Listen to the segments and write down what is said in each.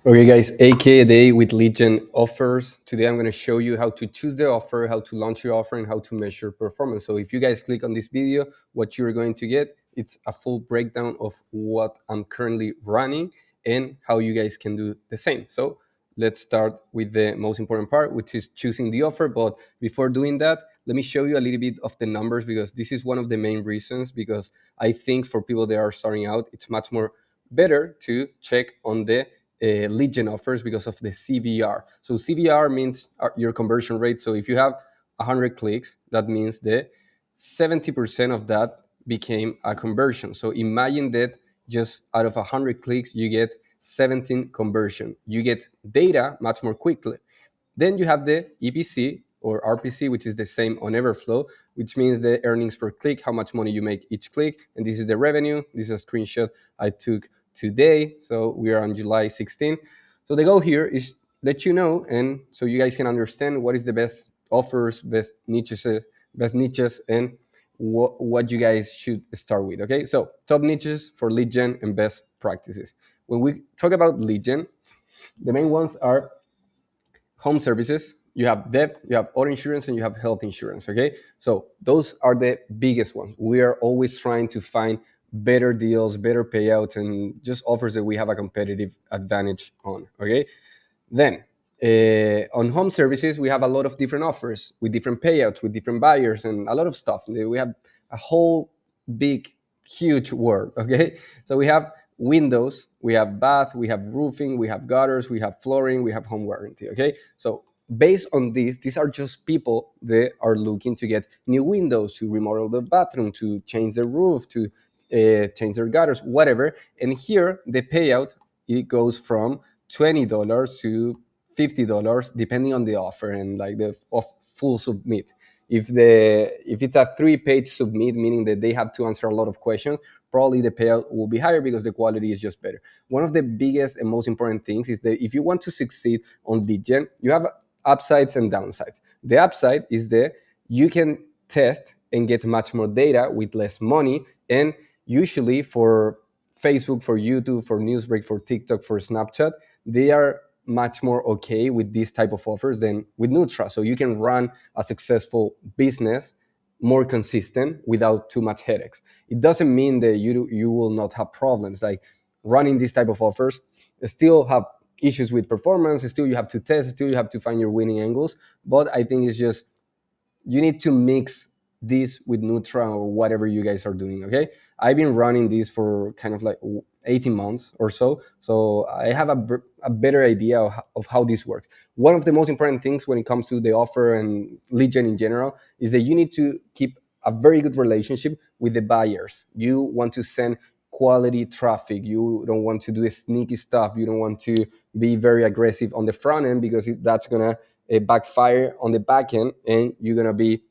Okay, guys, AK Day with Legion offers. Today I'm going to show you how to choose the offer, how to launch your offer, and how to measure performance. So if you guys click on this video, what you're going to get, it's a full breakdown of what I'm currently running and how you guys can do the same. So let's start with the most important part, which is choosing the offer. But before doing that, let me show you a little bit of the numbers because this is one of the main reasons, because I think for people that are starting out, it's much more better to check on the Legion offers because of the CVR. So CVR means your conversion rate. So if you have 100 clicks, that means that 70% of that became a conversion. So imagine that just out of 100 clicks, you get 17 conversion. You get data much more quickly. Then you have the EPC or RPC, which is the same on Everflow, which means the earnings per click, how much money you make each click. And this is the revenue. This is a screenshot I took today. So we are on July 16. So the goal here is let you know, and so you guys can understand what is the best offers, best niches, and what you guys should start with. Okay, so top niches for lead gen and best practices. When we talk about lead gen, the main ones are home services, you have debt, you have auto insurance, and you have health insurance. Okay, so those are the biggest ones. We are always trying to find better deals, better payouts, and just offers that we have a competitive advantage on. Okay, then on home services, we have a lot of different offers with different payouts, with different buyers, and a lot of stuff. We have a whole big, huge world. Okay, so we have windows, we have bath, we have roofing, we have gutters, we have flooring, we have home warranty. Okay, so based on this, these are just people that are looking to get new windows, to remodel the bathroom, to change the roof, to change their gutters, whatever. And here the payout, it goes from $20 to $50 depending on the offer and like the full submit. If it's a 3-page submit, meaning that they have to answer a lot of questions, probably the payout will be higher because the quality is just better. One of the biggest and most important things is that if you want to succeed on lead gen, you have upsides and downsides. The upside is that you can test and get much more data with less money. And usually for Facebook, for YouTube, for Newsbreak, for TikTok, for Snapchat, they are much more okay with this type of offers than with Nutra. So you can run a successful business more consistent without too much headaches. It doesn't mean that you will not have problems. Like running this type of offers still have issues with performance, still you have to test, still you have to find your winning angles. But I think it's just you need to mix this with Nutra or whatever you guys are doing. Okay, I've been running this for kind of like 18 months or so, so I have a better idea of how this works. One of the most important things when it comes to the offer and lead gen in general is that you need to keep a very good relationship with the buyers. You want to send quality traffic. You don't want to do sneaky stuff. You don't want to be very aggressive on the front end because that's gonna backfire on the back end, and you're gonna be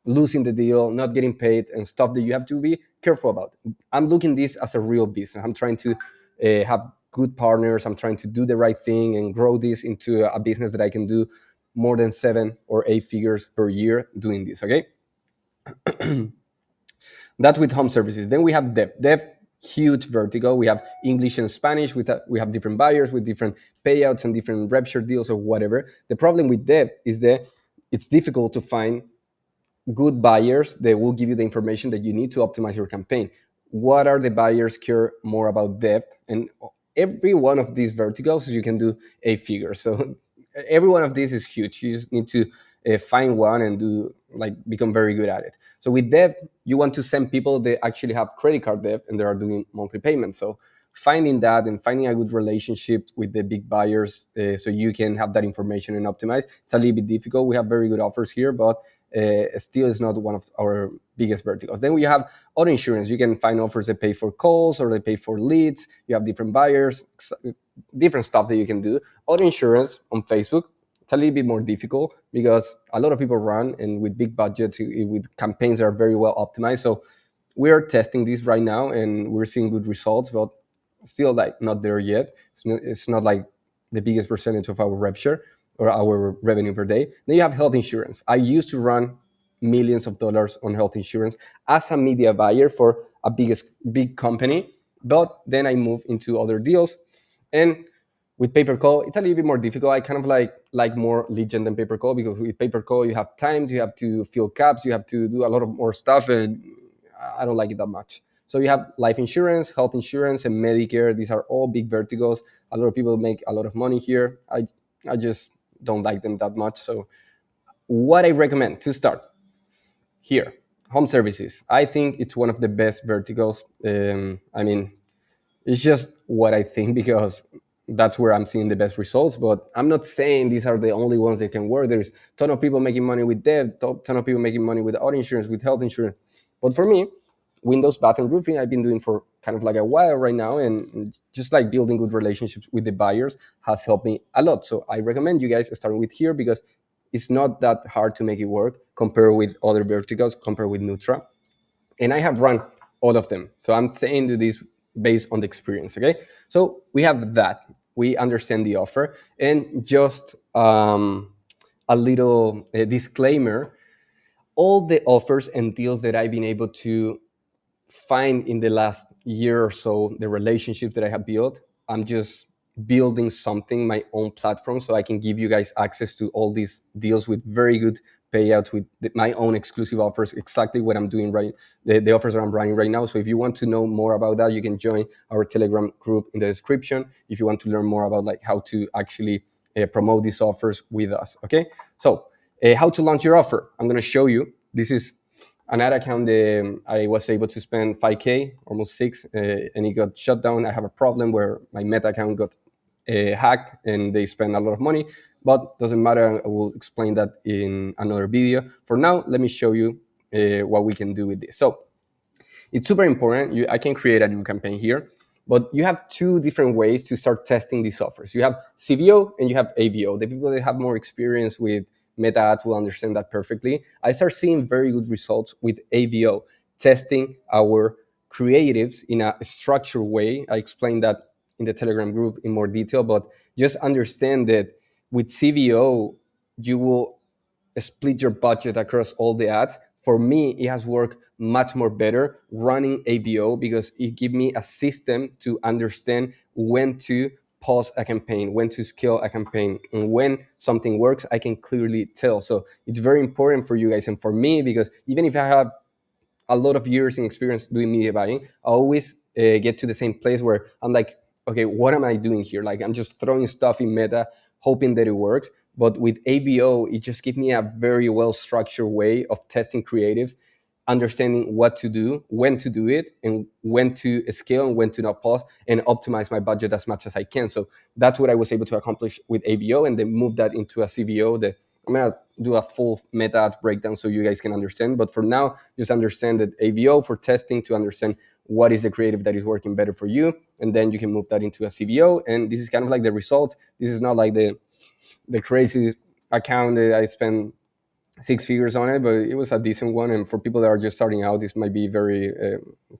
losing the deal, not getting paid, and stuff that you have to be careful about. I'm looking this as a real business. I'm trying to have good partners. I'm trying to do the right thing and grow this into a business that I can do more than 7 or 8 figures per year doing this. Okay, that's with home services. Then we have dev, huge vertical. We have English and Spanish. We have different buyers with different payouts and different rev share deals or whatever. The problem with dev is that it's difficult to find good buyers that will give you the information that you need to optimize your campaign. What are the buyers care more about depth? And every one of these verticals, you can do a figure. So every one of these is huge. You just need to find one and do like become very good at it. So with debt, you want to send people that actually have credit card debt and they are doing monthly payments. So finding that and finding a good relationship with the big buyers so you can have that information and optimize, it's a little bit difficult. We have very good offers here, but still is not one of our biggest verticals. Then we have auto insurance. You can find offers that pay for calls or they pay for leads. You have different buyers, different stuff that you can do. Auto insurance on Facebook, it's a little bit more difficult because a lot of people run, and with big budgets, with campaigns that are very well optimized. So we are testing this right now and we're seeing good results, but still like not there yet. It's not like the biggest percentage of our rev share or our revenue per day. Then you have health insurance. I used to run millions of dollars on health insurance as a media buyer for a big company, but then I moved into other deals. And With pay per call, it's a little bit more difficult. I kind of like more lead gen than pay per call, because with pay per call you have times, you have to fill caps, you have to do a lot of more stuff, and I don't like it that much. So you have life insurance, health insurance, and Medicare. These are all big verticals. A lot of people make a lot of money here. I just don't like them that much. So what I recommend to start here, home services. I think it's one of the best verticals. I mean, it's just what I think, because that's where I'm seeing the best results. But I'm not saying these are the only ones that can work. There's a ton of people making money with dev, ton of people making money with auto insurance, with health insurance. But for me, windows, bath, and roofing, I've been doing for kind of like a while right now, and just like building good relationships with the buyers has helped me a lot. So I recommend you guys starting with here, because it's not that hard to make it work compared with other verticals, compared with Nutra. And I have run all of them. So I'm saying to this based on the experience. Okay. So we have that. We understand the offer. And just a little disclaimer, all the offers and deals that I've been able to find in the last year or so, the relationships that I have built, I'm just building something, my own platform, so I can give you guys access to all these deals with very good payouts, with my own exclusive offers, exactly what I'm doing right, the offers that I'm running right now. So if you want to know more about that, you can join our Telegram group in the description if you want to learn more about like how to actually promote these offers with us. Okay, so how to launch your offer, I'm going to show you. This is an ad account. I was able to spend 5K, almost six, and it got shut down. I have a problem where my Meta account got hacked, and they spent a lot of money, but doesn't matter. I will explain that in another video. For now, let me show you what we can do with this. So it's super important. I can create a new campaign here, but you have two different ways to start testing these offers. You have CVO and you have AVO. The people that have more experience with Meta ads will understand that perfectly. I start seeing very good results with AVO, testing our creatives in a structured way. I explained that in the Telegram group in more detail, but just understand that with CVO, you will split your budget across all the ads. For me, it has worked much more better running AVO, because it gives me a system to understand when to pause a campaign, when to scale a campaign, and when something works, I can clearly tell. So it's very important for you guys and for me, because even if I have a lot of years in experience doing media buying, I always get to the same place where I'm like, okay, what am I doing here? Like, I'm just throwing stuff in Meta, hoping that it works. But with AVO, it just gives me a very well structured way of testing creatives, understanding what to do, when to do it, and when to scale and when to not pause, and optimize my budget as much as I can. So that's what I was able to accomplish with AVO, and then move that into a CVO. I'm gonna do a full Meta ads breakdown so you guys can understand. But for now, just understand that AVO for testing, to understand what is the creative that is working better for you, and then you can move that into a CVO. And this is kind of like the results. This is not like the crazy account that I spent six figures on it, but it was a decent one. And for people that are just starting out, this might be very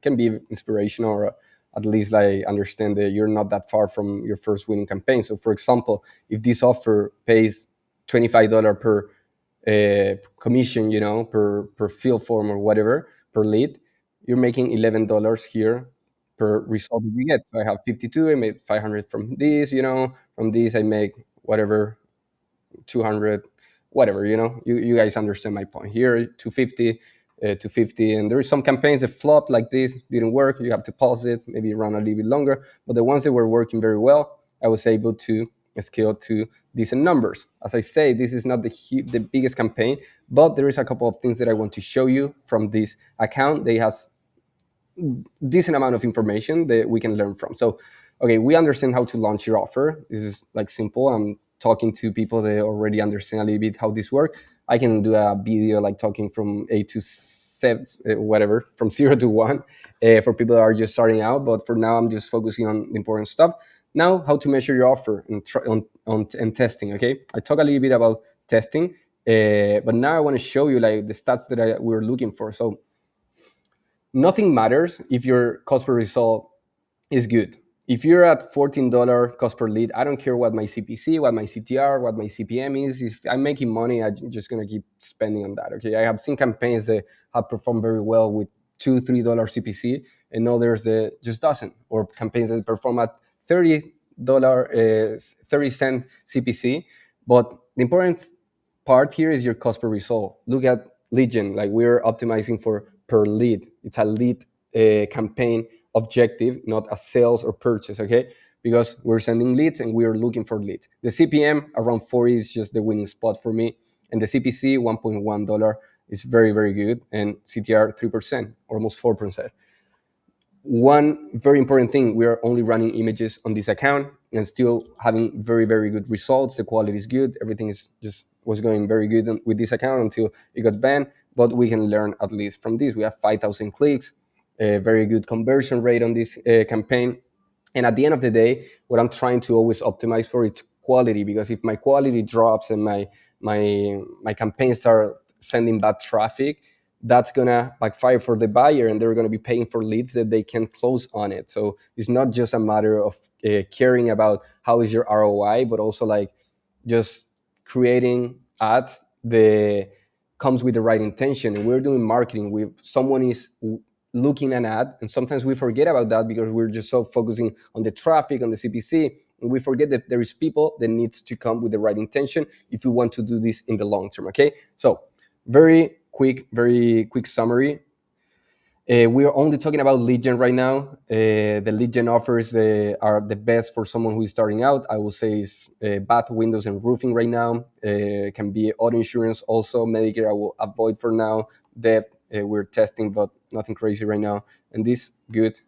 can be inspirational, or at least like understand that you're not that far from your first winning campaign. So for example, if this offer pays $25 per commission, per fill form or whatever, per lead, you're making $11 here per result that you get. So I have 52, I made 500 from this, from this I make whatever, 200, whatever, you guys understand my point here. 250, 250. And there is some campaigns that flopped, like this didn't work, you have to pause it, maybe run a little bit longer. But the ones that were working very well, I was able to scale to decent numbers. As I say, this is not the biggest campaign, but there is a couple of things that I want to show you from this account. They have decent amount of information that we can learn from. So, okay, we understand how to launch your offer. This is like simple. I'm talking to people that already understand a little bit how this works. I can do a video like talking from A to Z, whatever, from 0 to 1, for people that are just starting out. But for now, I'm just focusing on the important stuff. Now, how to measure your offer and testing. Okay, I talk a little bit about testing, but now I want to show you like the stats that we're looking for. So nothing matters if your cost per result is good. If you're at $14 cost per lead, I don't care what my CPC, what my CTR, what my CPM is. If I'm making money, I'm just gonna keep spending on that. Okay, I have seen campaigns that have performed very well with $2, $3 CPC, and others that just doesn't, or campaigns that perform at $30 30-cent CPC. But the important part here is your cost per result. Look at lead gen. Like, we're optimizing for per lead. It's a lead campaign objective, not a sales or purchase. Okay, because we're sending leads and we're looking for leads. The CPM around 40 is just the winning spot for me, and the CPC $1.1 is very, very good, and CTR 3%, almost 4%. One very important thing, we are only running images on this account and still having very, very good results. The quality is good, everything is just was going very good with this account until it got banned. But we can learn at least from this. We have 5,000 clicks, a very good conversion rate on this campaign. And at the end of the day, what I'm trying to always optimize for is quality, because if my quality drops and my campaigns are sending bad traffic, that's gonna backfire for the buyer, and they're gonna be paying for leads that they can close on it. So it's not just a matter of caring about how is your ROI, but also like just creating ads that comes with the right intention. And we're doing marketing. We someone is looking an ad, and sometimes we forget about that because we're just so focusing on the traffic, on the CPC, and we forget that there is people that needs to come with the right intention if we want to do this in the long term. Okay, so very quick summary. We are only talking about lead gen right now. The lead gen offers are the best for someone who is starting out. I will say is bath, windows, and roofing right now. Can be auto insurance also. Medicare I will avoid for now. Debt we're testing, but nothing crazy right now. And this good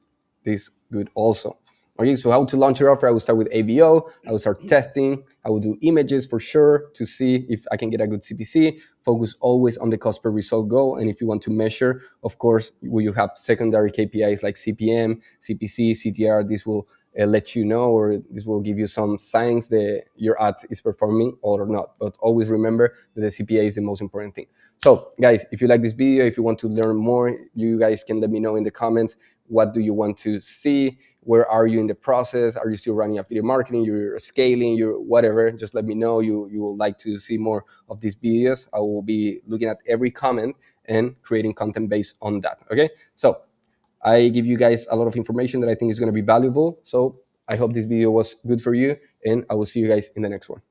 also. Okay, so how to launch your offer? I will start with AVO. I will start testing. I will do images for sure to see if I can get a good CPC. Focus always on the cost per result goal. And if you want to measure, of course, will you have secondary KPIs like CPM, CPC, CTR? This will let you know, or this will give you some signs that your ad is performing or not. But always remember that the CPA is the most important thing. So guys, if you like this video, if you want to learn more, you guys can let me know in the comments. What do you want to see? Where are you in the process? Are you still running affiliate marketing? You're scaling, you're whatever. Just let me know. You will like to see more of these videos. I will be looking at every comment and creating content based on that. Okay, so I give you guys a lot of information that I think is going to be valuable. So I hope this video was good for you, and I will see you guys in the next one.